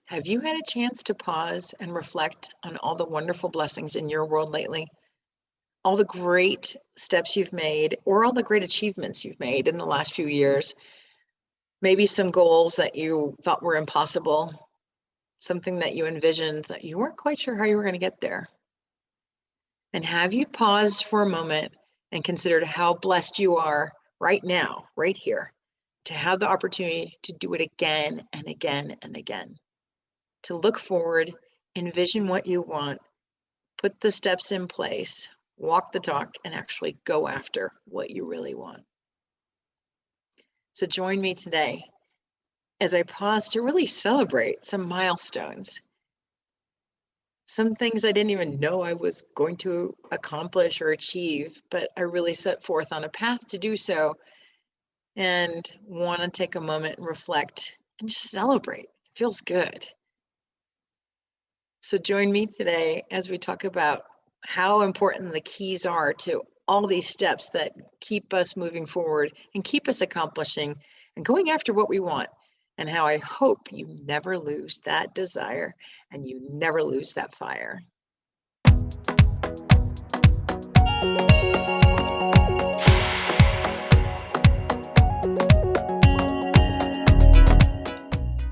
Have you had a chance to pause and reflect on all the wonderful blessings in your world lately? All the great steps you've made, or all the great achievements you've made in the last few years? Maybe some goals that you thought were impossible, something that you envisioned that you weren't quite sure how you were going to get there. And have you paused for a moment and considered how blessed you are right now, right here, to have the opportunity to do it again and again and again? To look forward, envision what you want, put the steps in place, walk the talk, and actually go after what you really want. So join me today as I pause to really celebrate some milestones, some things I didn't even know I was going to accomplish or achieve, but I really set forth on a path to do so and want to take a moment and reflect and just celebrate. It feels good. So join me today as we talk about how important the keys are to all these steps that keep us moving forward and keep us accomplishing and going after what we want, and how I hope you never lose that desire and you never lose that fire.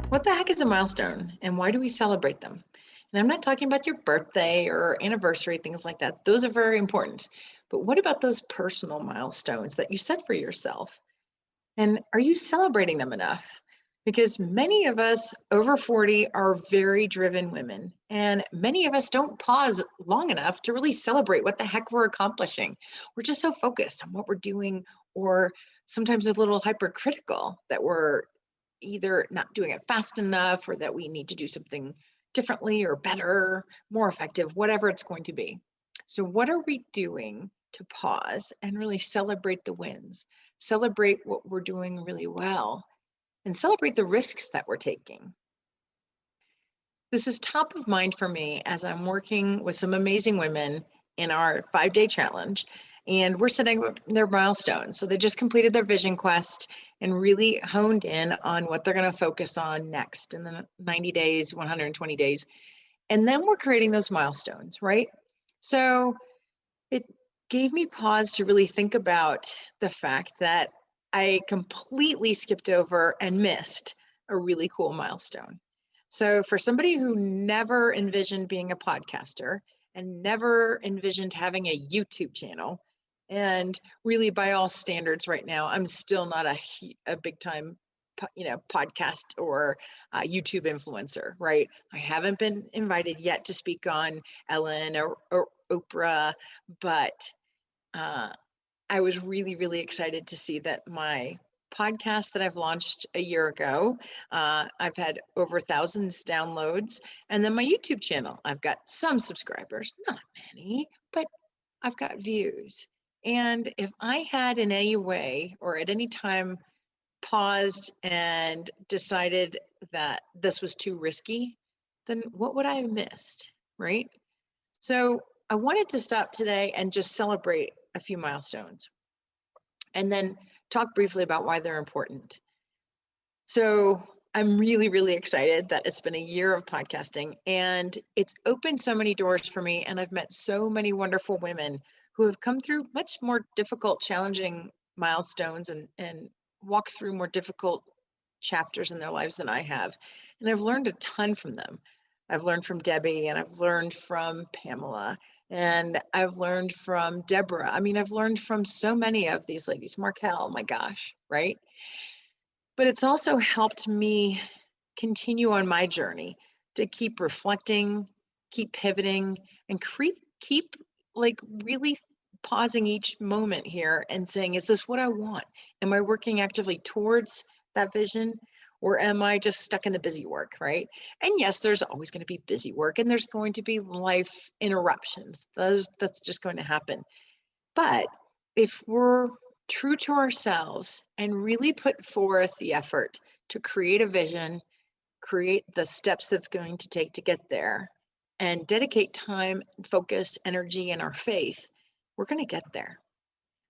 What the heck is a milestone and why do we celebrate them? And I'm not talking about your birthday or anniversary, things like that. Those are very important. But what about those personal milestones that you set for yourself? And are you celebrating them enough? Because many of us over 40 are very driven women, and many of us don't pause long enough to really celebrate what the heck we're accomplishing. We're just so focused on what we're doing, or sometimes a little hypercritical that we're either not doing it fast enough or that we need to do something differently or better, more effective, whatever it's going to be. So, what are we doing to pause and really celebrate the wins, celebrate what we're doing really well, and celebrate the risks that we're taking? This is top of mind for me as I'm working with some amazing women in our 5-day challenge, and we're setting up their milestones. So they just completed their vision quest and really honed in on what they're going to focus on next in the 90 days, 120 days. And then we're creating those milestones, right? So it gave me pause to really think about the fact that I completely skipped over and missed a really cool milestone. So, for somebody who never envisioned being a podcaster and never envisioned having a YouTube channel, and really by all standards right now, I'm still not a big time podcast or YouTube influencer, right? I haven't been invited yet to speak on Ellen or Oprah, but I was really, really excited to see that my podcast that I've launched a year ago, I've had over thousands downloads. And then my YouTube channel, I've got some subscribers, not many, but I've got views. And if I had in any way or at any time paused and decided that this was too risky, then what would I have missed, right? So I wanted to stop today and just celebrate a few milestones and then talk briefly about why they're important. So I'm really, really excited that it's been a year of podcasting and it's opened so many doors for me. And I've met so many wonderful women who have come through much more difficult, challenging milestones and walk through more difficult chapters in their lives than I have. And I've learned a ton from them. I've learned from Debbie and I've learned from Pamela and I've learned from Deborah. I mean, I've learned from so many of these ladies, Markel, my gosh, right? But it's also helped me continue on my journey to keep reflecting, keep pivoting, and keep like really pausing each moment here and saying, is this what I want? Am I working actively towards that vision? Or am I just stuck in the busy work, right? And yes, there's always going to be busy work and there's going to be life interruptions. That's just going to happen. But if we're true to ourselves and really put forth the effort to create a vision, create the steps that's going to take to get there, and dedicate time, focus, energy, and our faith, we're going to get there.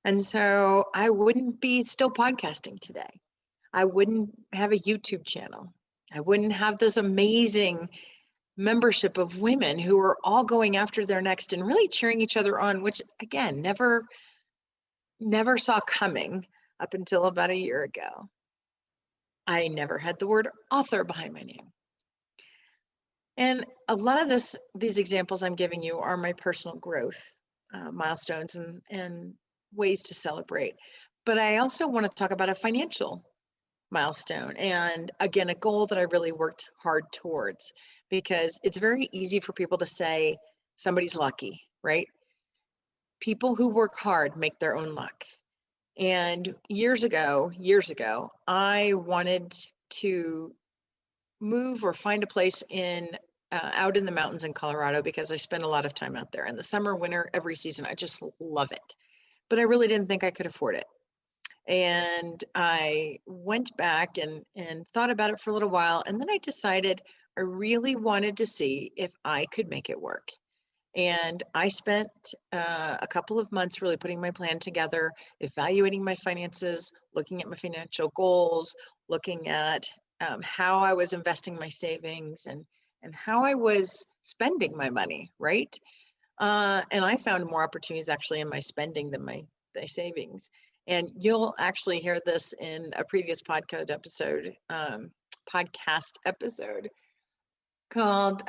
And so I wouldn't be still podcasting today. I wouldn't have a YouTube channel. I wouldn't have this amazing membership of women who are all going after their next and really cheering each other on, which again, never saw coming up until about a year ago. I never had the word author behind my name. And a lot of these examples I'm giving you are my personal growth milestones and ways to celebrate. But I also want to talk about a financial milestone and again, a goal that I really worked hard towards, because it's very easy for people to say somebody's lucky, right? People who work hard make their own luck. And years ago, I wanted to move or find a place in out in the mountains in Colorado, because I spend a lot of time out there in the summer, winter, every season. I just love it. But I really didn't think I could afford it. And I went back and thought about it for a little while. And then I decided I really wanted to see if I could make it work. And I spent a couple of months really putting my plan together, evaluating my finances, looking at my financial goals, looking at how I was investing my savings and how I was spending my money, right? And I found more opportunities actually in my spending than my savings. And you'll actually hear this in a previous podcast episode called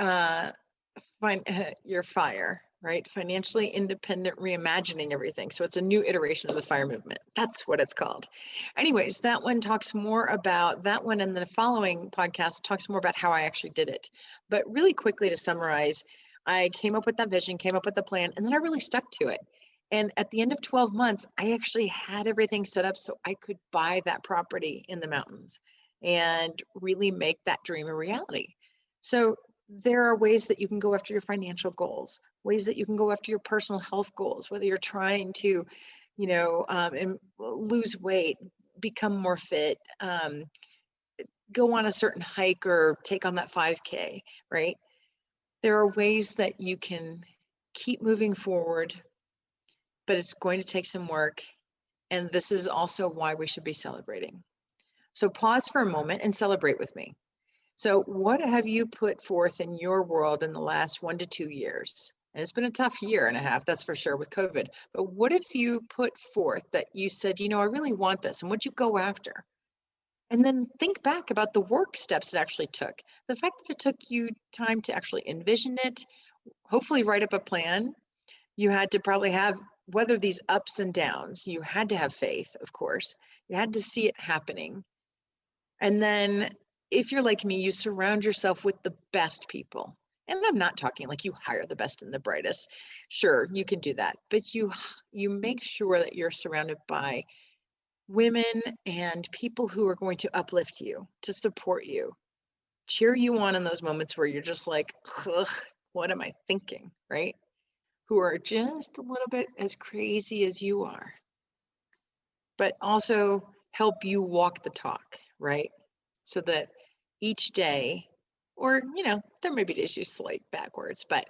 Your Fire, right? Financially Independent Reimagining Everything. So it's a new iteration of the FIRE movement. That's what it's called. Anyways, that one talks more about that one, and the following podcast talks more about how I actually did it. But really quickly to summarize, I came up with that vision, came up with the plan, and then I really stuck to it. And at the end of 12 months, I actually had everything set up so I could buy that property in the mountains and really make that dream a reality. So there are ways that you can go after your financial goals, ways that you can go after your personal health goals, whether you're trying to, lose weight, become more fit, go on a certain hike or take on that 5K, right? There are ways that you can keep moving forward, but it's going to take some work. And this is also why we should be celebrating. So pause for a moment and celebrate with me. So what have you put forth in your world in the last 1 to 2 years? And it's been a tough year and a half, that's for sure, with COVID. But what have you put forth that you said, I really want this, and what'd you go after? And then think back about the work steps it actually took. The fact that it took you time to actually envision it, hopefully write up a plan. You had to probably have weather these ups and downs. You had to have faith, of course. You had to see it happening. And then if you're like me, you surround yourself with the best people. And I'm not talking like you hire the best and the brightest. Sure, you can do that, but you make sure that you're surrounded by women and people who are going to uplift you, to support you, cheer you on in those moments where you're just like, ugh, what am I thinking, right? Who are just a little bit as crazy as you are, but also help you walk the talk, right? So that each day, or, there may be days you slide backwards, but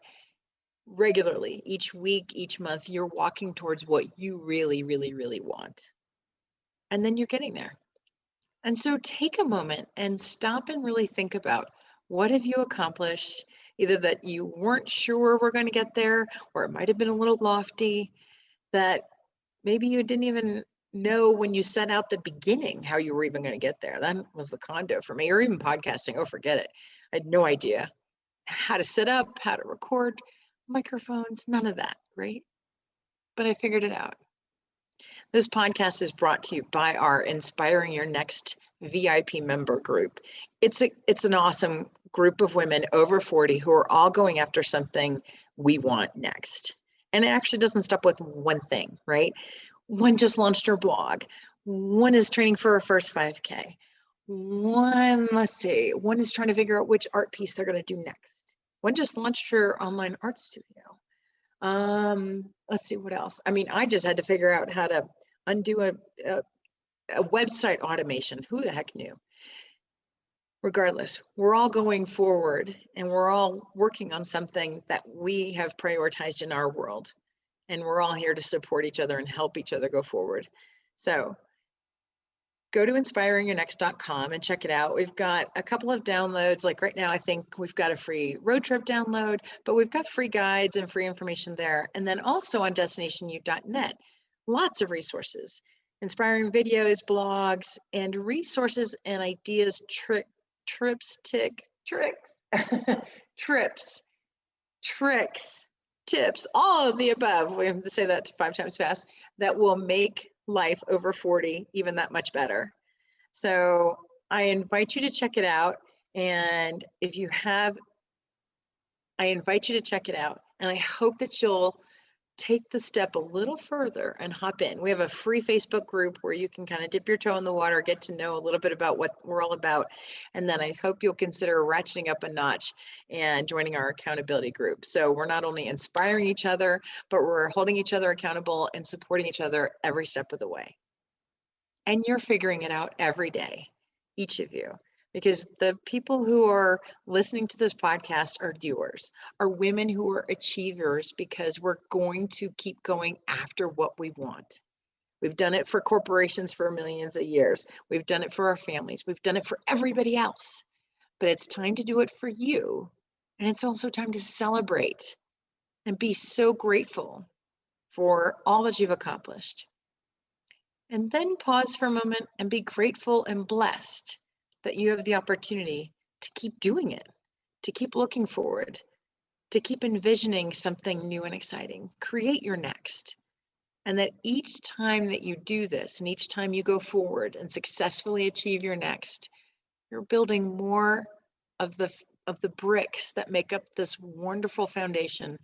regularly, each week, each month, you're walking towards what you really, really, really want. And then you're getting there. And so take a moment and stop and really think about, what have you accomplished? Either that you weren't sure we're going to get there, or it might have been a little lofty, that maybe you didn't even know when you set out the beginning how you were even going to get there. That was the condo for me, or even podcasting. Oh, forget it. I had no idea how to set up, how to record microphones, none of that, right? But I figured it out. This podcast is brought to you by our Inspiring Your Next VIP member group. It's an awesome group of women over 40 who are all going after something we want next. And it actually doesn't stop with one thing, right? One just launched her blog. One is training for her first 5K. One is trying to figure out which art piece they're going to do next. One just launched her online art studio. Let's see what else. I mean, I just had to figure out how to undo a website automation. Who the heck knew? Regardless, we're all going forward and we're all working on something that we have prioritized in our world. And we're all here to support each other and help each other go forward. So go to inspiringyournext.com and check it out. We've got a couple of downloads. Like right now, I think we've got a free road trip download, but we've got free guides and free information there. And then also on DestinationU.net, lots of resources, inspiring videos, blogs, and resources and ideas, trips, tricks, tips, all of the above. We have to say that 5 times fast. That will make life over 40 even that much better. So I invite you to check it out. And if you have, I invite you to check it out. And I hope that you'll take the step a little further and hop in. We have a free Facebook group where you can kind of dip your toe in the water, get to know a little bit about what we're all about. And then I hope you'll consider ratcheting up a notch and joining our accountability group. So we're not only inspiring each other, but we're holding each other accountable and supporting each other every step of the way. And you're figuring it out every day, each of you, because the people who are listening to this podcast are doers, are women who are achievers, because we're going to keep going after what we want. We've done it for corporations for millions of years. We've done it for our families. We've done it for everybody else. But it's time to do it for you. And it's also time to celebrate and be so grateful for all that you've accomplished. And then pause for a moment and be grateful and blessed that you have the opportunity to keep doing it, to keep looking forward, to keep envisioning something new and exciting. Create your next. And that each time that you do this and each time you go forward and successfully achieve your next, you're building more of the bricks that make up this wonderful foundation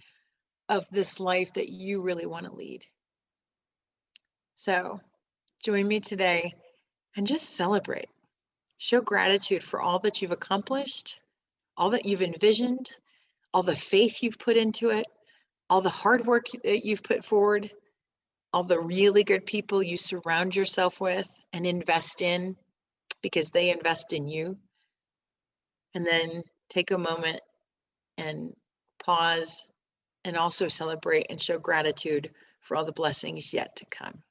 of this life that you really want to lead. So join me today and just celebrate. Show gratitude for all that you've accomplished, all that you've envisioned, all the faith you've put into it, all the hard work that you've put forward, all the really good people you surround yourself with and invest in because they invest in you. And then take a moment and pause and also celebrate and show gratitude for all the blessings yet to come.